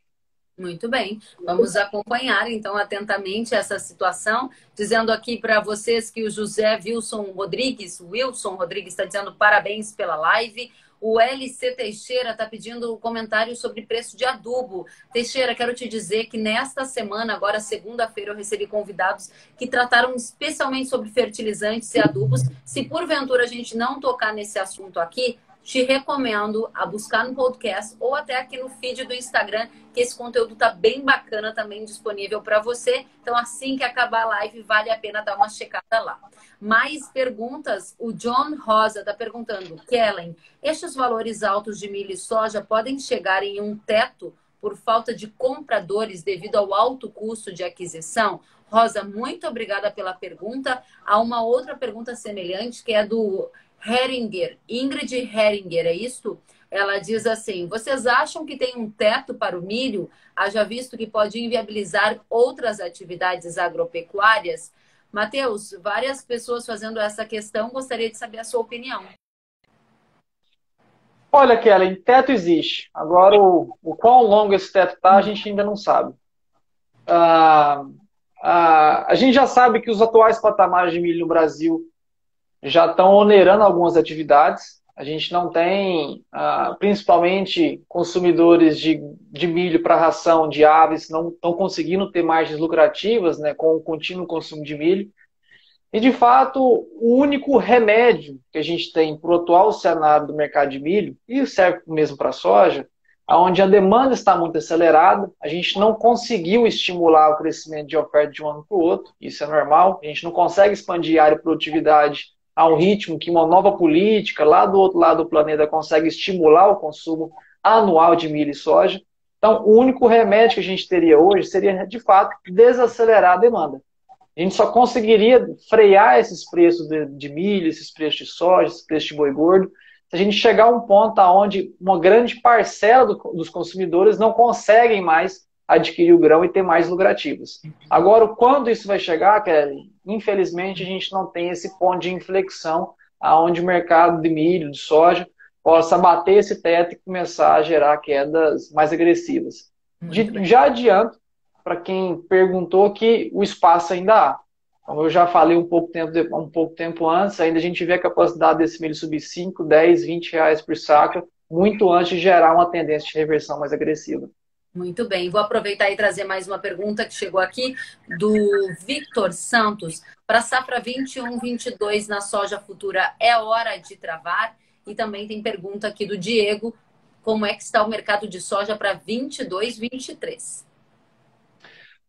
Muito bem, vamos acompanhar então atentamente essa situação, dizendo aqui para vocês que o Wilson Rodrigues está dizendo parabéns pela live. O LC Teixeira está pedindo um comentário sobre preço de adubo. Teixeira, quero te dizer que nesta semana, agora segunda-feira, eu recebi convidados que trataram especialmente sobre fertilizantes e adubos. Se porventura a gente não tocar nesse assunto aqui, te recomendo a buscar no podcast ou até aqui no feed do Instagram, que esse conteúdo tá bem bacana também disponível para você. Então, assim que acabar a live, vale a pena dar uma checada lá. Mais perguntas? O John Rosa está perguntando, Kellen, estes valores altos de milho e soja podem chegar em um teto por falta de compradores devido ao alto custo de aquisição? Rosa, muito obrigada pela pergunta. Há uma outra pergunta semelhante que é do Heringer, Ingrid Heringer, é isso? Ela diz assim, vocês acham que tem um teto para o milho, haja visto que pode inviabilizar outras atividades agropecuárias? Matheus, várias pessoas fazendo essa questão, gostaria de saber a sua opinião. Olha, Kellen, teto existe. Agora, o quão longo esse teto está, a gente ainda não sabe. A gente já sabe que os atuais patamares de milho no Brasil já estão onerando algumas atividades. A gente não tem, principalmente, consumidores de milho para ração de aves, não estão conseguindo ter margens lucrativas, né, com o contínuo consumo de milho. E, de fato, o único remédio que a gente tem para o atual cenário do mercado de milho, e serve mesmo para a soja, onde a demanda está muito acelerada, a gente não conseguiu estimular o crescimento de oferta de um ano para o outro, isso é normal, a gente não consegue expandir a área de produtividade a um ritmo que uma nova política lá do outro lado do planeta consegue estimular o consumo anual de milho e soja. Então, o único remédio que a gente teria hoje seria, de fato, desacelerar a demanda. A gente só conseguiria frear esses preços de milho, esses preços de soja, esses preços de boi gordo, se a gente chegar a um ponto onde uma grande parcela dos consumidores não conseguem mais adquirir o grão e ter mais lucrativos. Agora, quando isso vai chegar, Kelly? Infelizmente, a gente não tem esse ponto de inflexão aonde o mercado de milho, de soja, possa bater esse teto e começar a gerar quedas mais agressivas. Já adianto, para quem perguntou, que o espaço ainda há. Como eu já falei um pouco tempo antes, ainda a gente vê a capacidade desse milho subir 5, 10, 20 reais por saca, muito antes de gerar uma tendência de reversão mais agressiva. Muito bem, vou aproveitar e trazer mais uma pergunta que chegou aqui do Victor Santos. Para a safra 21-22 na soja futura, é hora de travar? E também tem pergunta aqui do Diego, como é que está o mercado de soja para 22-23?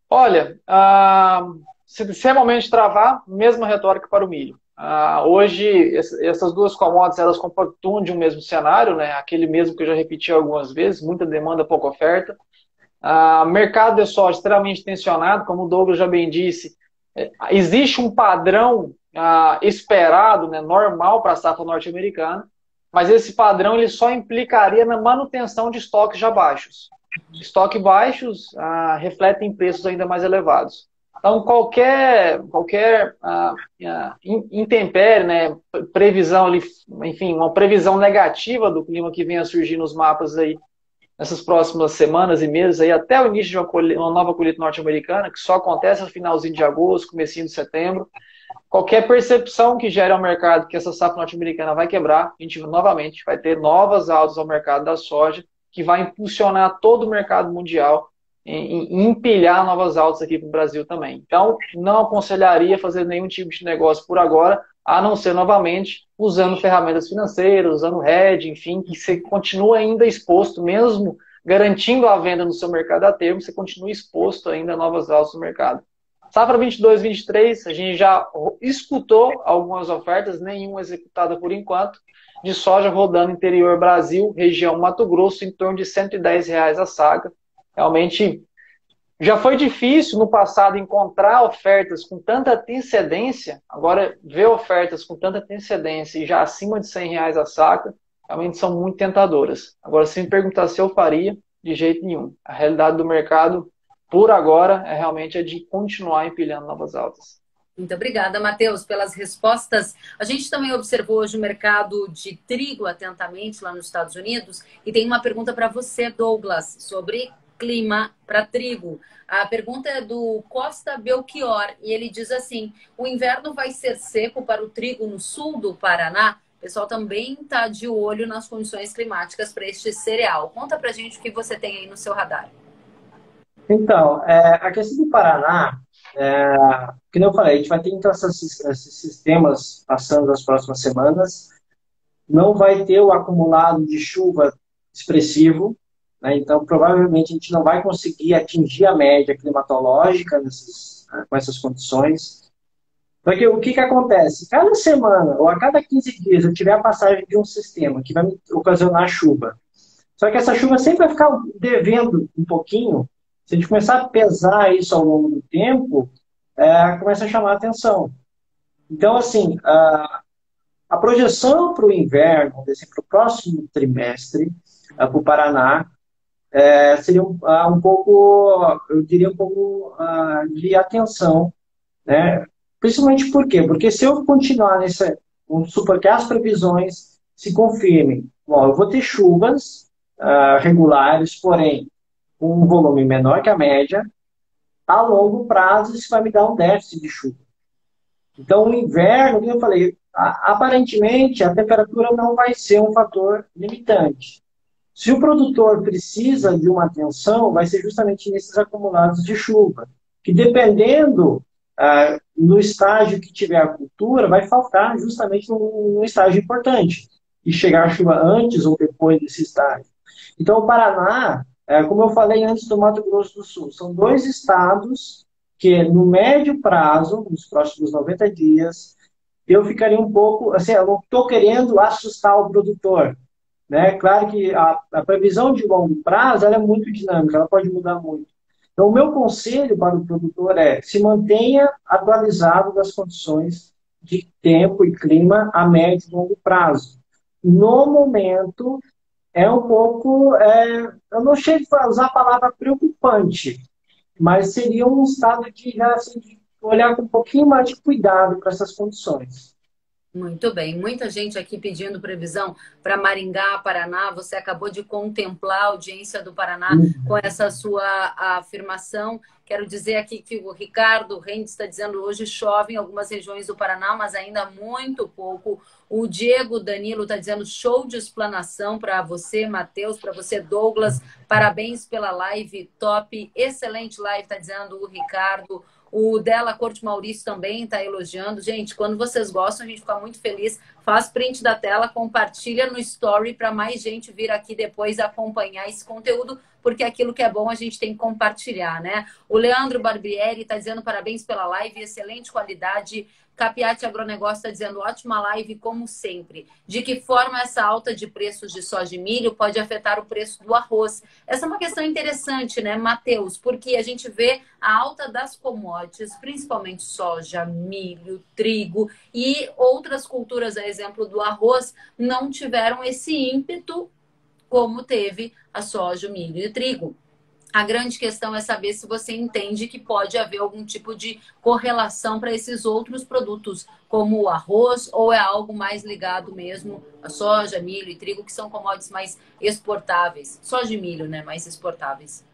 Olha, se é momento de travar, mesma retórica para o milho. Hoje, essas duas commodities, elas compactuam de um mesmo cenário, né? Aquele mesmo que eu já repeti algumas vezes, muita demanda, pouca oferta. Mercado de soja extremamente tensionado, como o Douglas já bem disse, existe um padrão esperado, né, normal para a safra norte-americana, mas esse padrão ele só implicaria na manutenção de estoques já baixos. Estoques baixos refletem preços ainda mais elevados. Então, qualquer intempérie, né, previsão ali, enfim, uma previsão negativa do clima que venha a surgir nos mapas aí nessas próximas semanas e meses, aí, até o início de uma nova colheita norte-americana, que só acontece no finalzinho de agosto, comecinho de setembro. Qualquer percepção que gere ao mercado que essa safra norte-americana vai quebrar, a gente novamente vai ter novas altas ao mercado da soja, que vai impulsionar todo o mercado mundial e empilhar novas altas aqui para o Brasil também. Então, não aconselharia fazer nenhum tipo de negócio por agora, a não ser novamente usando ferramentas financeiras, usando hedge, enfim, que você continua ainda exposto, mesmo garantindo a venda no seu mercado a termo, você continua exposto ainda a novas altas no mercado. Safra 22-23, a gente já escutou algumas ofertas, nenhuma executada por enquanto, de soja rodando interior Brasil, região Mato Grosso, em torno de R$110 a saca. Realmente, já foi difícil no passado encontrar ofertas com tanta antecedência, agora ver ofertas com tanta antecedência e já acima de R$100 a saca, realmente são muito tentadoras. Agora, se me perguntar se eu faria, de jeito nenhum. A realidade do mercado, por agora, realmente de continuar empilhando novas altas. Muito obrigada, Matheus, pelas respostas. A gente também observou hoje o mercado de trigo atentamente lá nos Estados Unidos e tem uma pergunta para você, Douglas, sobre clima para trigo. A pergunta é do Costa Belchior e ele diz assim: o inverno vai ser seco para o trigo no sul do Paraná? O pessoal também está de olho nas condições climáticas para este cereal. Conta para a gente o que você tem aí no seu radar. Então, a questão do Paraná, como eu falei, a gente vai ter então esses sistemas passando nas próximas semanas, não vai ter o acumulado de chuva expressivo, né? Então provavelmente a gente não vai conseguir atingir a média climatológica com essas condições. Porque o que acontece? Cada semana ou a cada 15 dias eu tiver a passagem de um sistema que vai me ocasionar chuva. Só que essa chuva sempre vai ficar devendo um pouquinho. Se a gente começar a pesar isso ao longo do tempo, começa a chamar a atenção. Então, assim, a projeção para o inverno, para o próximo trimestre, para o Paraná, seria um pouco, eu diria um pouco de atenção, né? Principalmente por quê? Porque se eu continuar vamos supor que as previsões se confirmem, bom, eu vou ter chuvas regulares, porém, com um volume menor que a média, a longo prazo isso vai me dar um déficit de chuva. Então, o inverno, como eu falei, aparentemente a temperatura não vai ser um fator limitante. Se o produtor precisa de uma atenção, vai ser justamente nesses acumulados de chuva, que dependendo no estágio que tiver a cultura, vai faltar justamente num estágio importante, e chegar a chuva antes ou depois desse estágio. Então, o Paraná, como eu falei antes do Mato Grosso do Sul, são dois estados que, no médio prazo, nos próximos 90 dias, eu ficaria um pouco, assim, eu não estou querendo assustar o produtor, né? Claro que a previsão de longo prazo ela é muito dinâmica, ela pode mudar muito. Então, o meu conselho para o produtor é se mantenha atualizado das condições de tempo e clima a médio e longo prazo. No momento, é um pouco, eu não chego a usar a palavra preocupante, mas seria um estado assim, de olhar com um pouquinho mais de cuidado para essas condições. Muito bem, muita gente aqui pedindo previsão para Maringá, Paraná. Você acabou de contemplar a audiência do Paraná com essa sua afirmação. Quero dizer aqui que o Ricardo Rendes está dizendo hoje chove em algumas regiões do Paraná, mas ainda muito pouco. O Diego Danilo está dizendo show de explanação para você, Matheus, para você, Douglas. Parabéns pela live top, excelente live, está dizendo o Ricardo. O Della Corte Maurício também está elogiando. Gente, quando vocês gostam, a gente fica muito feliz. Faz print da tela, compartilha no story para mais gente vir aqui depois acompanhar esse conteúdo, porque aquilo que é bom a gente tem que compartilhar, né? O Leandro Barbieri está dizendo parabéns pela live, excelente qualidade. Capiati Agronegócio está dizendo ótima live, como sempre. De que forma essa alta de preços de soja e milho pode afetar o preço do arroz? Essa é uma questão interessante, né, Matheus? Porque a gente vê a alta das commodities, principalmente soja, milho, trigo e outras culturas, a exemplo do arroz, não tiveram esse ímpeto como teve a soja, o milho e o trigo. A grande questão é saber se você entende que pode haver algum tipo de correlação para esses outros produtos, como o arroz, ou é algo mais ligado mesmo a soja, milho e trigo, que são commodities mais exportáveis. Soja e milho, né? Mais exportáveis.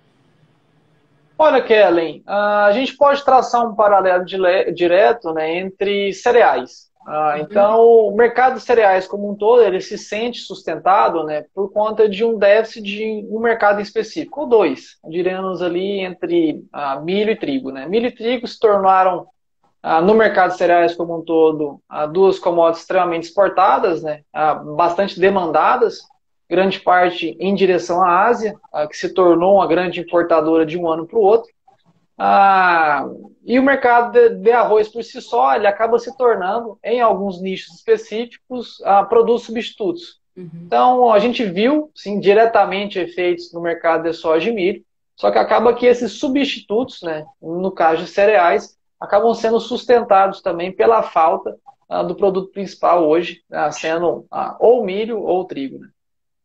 Olha, Kellen, a gente pode traçar um paralelo direto, né, entre cereais. Então, o mercado de cereais como um todo, ele se sente sustentado, né, por conta de um déficit de um mercado em específico, ou dois, diríamos ali entre milho e trigo. Né? Milho e trigo se tornaram, no mercado de cereais como um todo, duas commodities extremamente exportadas, né, bastante demandadas, grande parte em direção à Ásia, que se tornou uma grande importadora de um ano para o outro. E o mercado de arroz por si só, ele acaba se tornando, em alguns nichos específicos, produtos substitutos. Então, a gente viu, sim, diretamente efeitos no mercado de soja e milho, só que acaba que esses substitutos, né, no caso de cereais, acabam sendo sustentados também pela falta do produto principal hoje, sendo ou milho ou trigo. Né?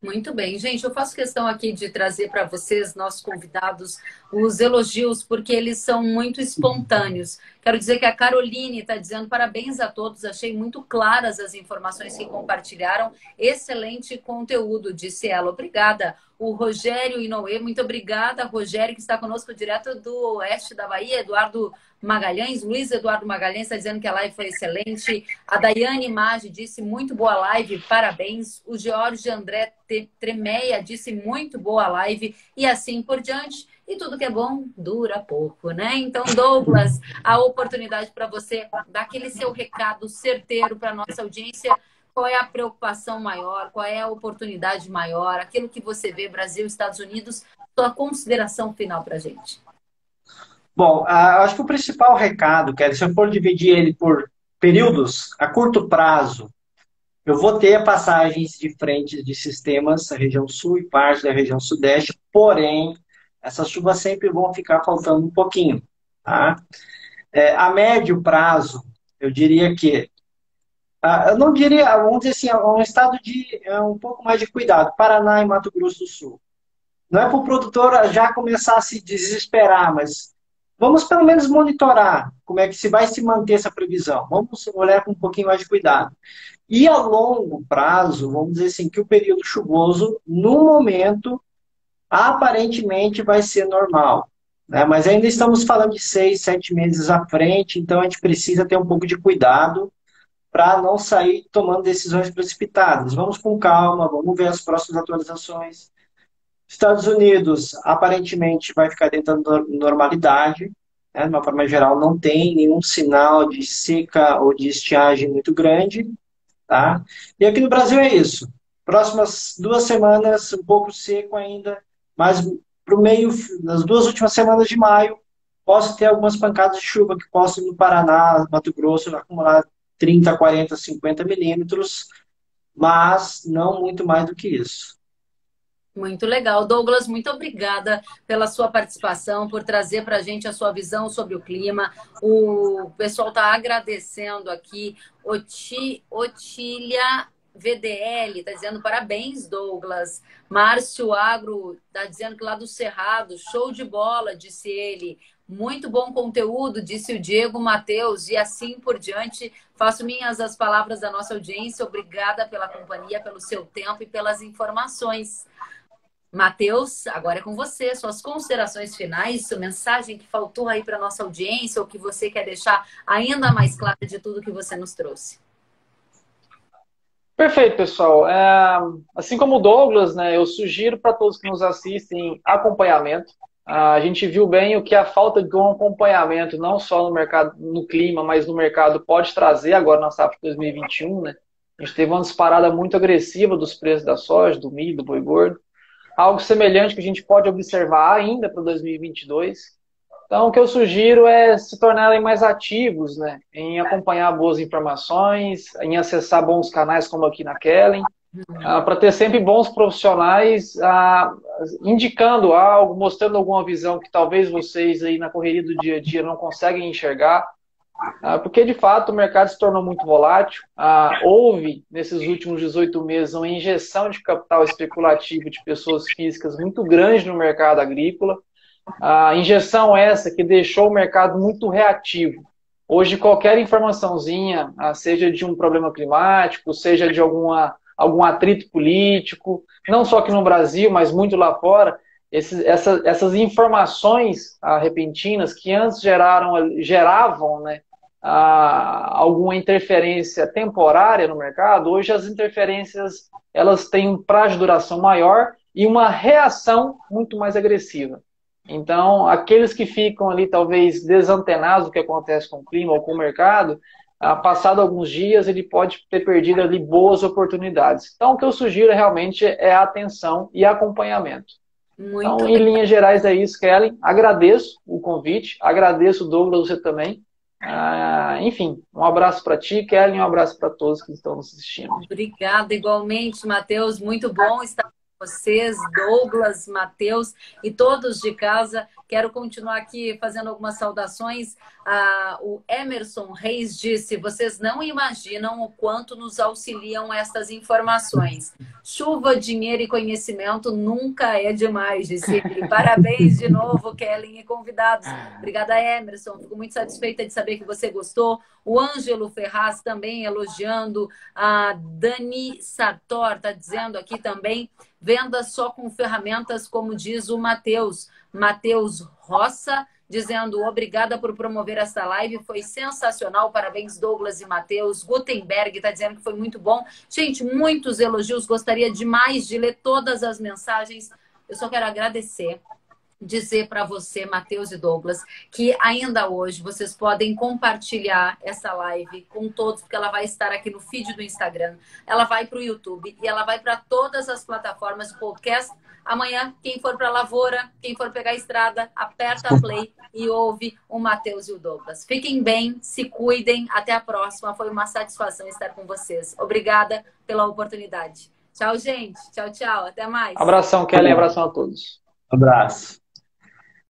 Muito bem, gente, eu faço questão aqui de trazer para vocês, nossos convidados, os elogios, porque eles são muito espontâneos. Quero dizer que a Caroline está dizendo parabéns a todos, achei muito claras as informações que compartilharam, excelente conteúdo, disse ela. Obrigada. O Rogério Inoue, muito obrigada, Rogério, que está conosco direto do oeste da Bahia, Eduardo Magalhães, Luiz Eduardo Magalhães está dizendo que a live foi excelente. A Daiane Maggi disse muito boa live, parabéns. O Jorge André Tremeia disse muito boa live e assim por diante. E tudo que é bom dura pouco, né? Então, Douglas, a oportunidade para você dar aquele seu recado certeiro para a nossa audiência. Qual é a preocupação maior? Qual é a oportunidade maior? Aquilo que você vê, Brasil, Estados Unidos, sua consideração final para a gente. Bom, acho que o principal recado, Kelly, se eu for dividir ele por períodos, a curto prazo, eu vou ter passagens de frente de sistemas da região sul e parte da região sudeste, porém, essas chuvas sempre vão ficar faltando um pouquinho. Tá? A médio prazo, eu diria que, eu não diria, vamos dizer assim, um estado de um pouco mais de cuidado, Paraná e Mato Grosso do Sul. Não é para o produtor já começar a se desesperar, mas vamos pelo menos monitorar como é que se vai se manter essa previsão. Vamos olhar com um pouquinho mais de cuidado. E a longo prazo, vamos dizer assim, que o período chuvoso, no momento, aparentemente vai ser normal. Né? Mas ainda estamos falando de 6, 7 meses à frente, então a gente precisa ter um pouco de cuidado para não sair tomando decisões precipitadas. Vamos com calma, vamos ver as próximas atualizações. Estados Unidos, aparentemente, vai ficar dentro da normalidade. Né? De uma forma geral, não tem nenhum sinal de seca ou de estiagem muito grande. Tá? E aqui no Brasil é isso. Próximas 2 semanas, um pouco seco ainda, mas para o meio, nas 2 últimas semanas de maio, posso ter algumas pancadas de chuva que possam, no Paraná, Mato Grosso, acumular 30, 40, 50 milímetros. mas não muito mais do que isso. Muito legal. Douglas, muito obrigada pela sua participação, por trazer para a gente a sua visão sobre o clima. O pessoal está agradecendo aqui. Otília VDL está dizendo parabéns, Douglas. Márcio Agro está dizendo que lá do Cerrado, show de bola, disse ele. Muito bom conteúdo, disse o Diego Matheus, e assim por diante. Faço minhas as palavras da nossa audiência. Obrigada pela companhia, pelo seu tempo e pelas informações. Matheus, agora é com você, suas considerações finais, sua mensagem que faltou aí para nossa audiência, ou que você quer deixar ainda mais clara de tudo que você nos trouxe. Perfeito, pessoal. Assim como o Douglas, né, eu sugiro para todos que nos assistem acompanhamento. A gente viu bem o que a falta de um acompanhamento, não só no mercado, no clima, mas no mercado, pode trazer agora na safra de 2021. Né? A gente teve uma disparada muito agressiva dos preços da soja, do milho, do boi gordo. Algo semelhante que a gente pode observar ainda para 2022. Então, o que eu sugiro é se tornarem mais ativos, né, em acompanhar boas informações, em acessar bons canais como aqui na Kellen, para ter sempre bons profissionais indicando algo, mostrando alguma visão que talvez vocês aí na correria do dia a dia não conseguem enxergar. Porque, de fato, o mercado se tornou muito volátil. Houve, nesses últimos 18 meses, uma injeção de capital especulativo de pessoas físicas muito grande no mercado agrícola. A injeção essa que deixou o mercado muito reativo. Hoje, qualquer informaçãozinha, seja de um problema climático, seja de algum atrito político, não só aqui no Brasil, mas muito lá fora, essas informações repentinas que antes geravam, né, alguma interferência temporária no mercado, hoje as interferências elas têm um prazo de duração maior e uma reação muito mais agressiva. Então, aqueles que ficam ali talvez desantenados do que acontece com o clima ou com o mercado, passado alguns dias ele pode ter perdido ali boas oportunidades. Então, o que eu sugiro realmente é atenção e acompanhamento. Muito Então, em linhas gerais é isso, Kellen. Agradeço o convite, agradeço, Douglas, você também. Enfim, um abraço para ti, Kellen, um abraço para todos que estão nos assistindo. Obrigada, igualmente, Matheus. Muito bom estar com vocês, Douglas, Matheus e todos de casa. Quero continuar aqui fazendo algumas saudações. O Emerson Reis disse: vocês não imaginam o quanto nos auxiliam estas informações. Chuva, dinheiro e conhecimento nunca é demais, disse ele. Parabéns de novo, Kellen e convidados. Obrigada, Emerson. Fico muito satisfeita de saber que você gostou. O Ângelo Ferraz também elogiando. A Dani Sartor está dizendo aqui também: venda só com ferramentas, como diz o Matheus. Matheus Roça, dizendo: obrigada por promover esta live, foi sensacional, parabéns Douglas e Matheus. Gutenberg está dizendo que foi muito bom. Gente, muitos elogios, gostaria demais de ler todas as mensagens. Eu só quero agradecer, dizer para você, Matheus e Douglas, que ainda hoje vocês podem compartilhar essa live com todos, porque ela vai estar aqui no feed do Instagram, ela vai para o YouTube e ela vai para todas as plataformas de podcast. Amanhã, quem for para a lavoura, quem for pegar a estrada, aperta play e ouve o Matheus e o Douglas. Fiquem bem, se cuidem, até a próxima. Foi uma satisfação estar com vocês. Obrigada pela oportunidade. Tchau, gente. Tchau, tchau. Até mais. Abração, Kellen. Abração a todos. Abraço.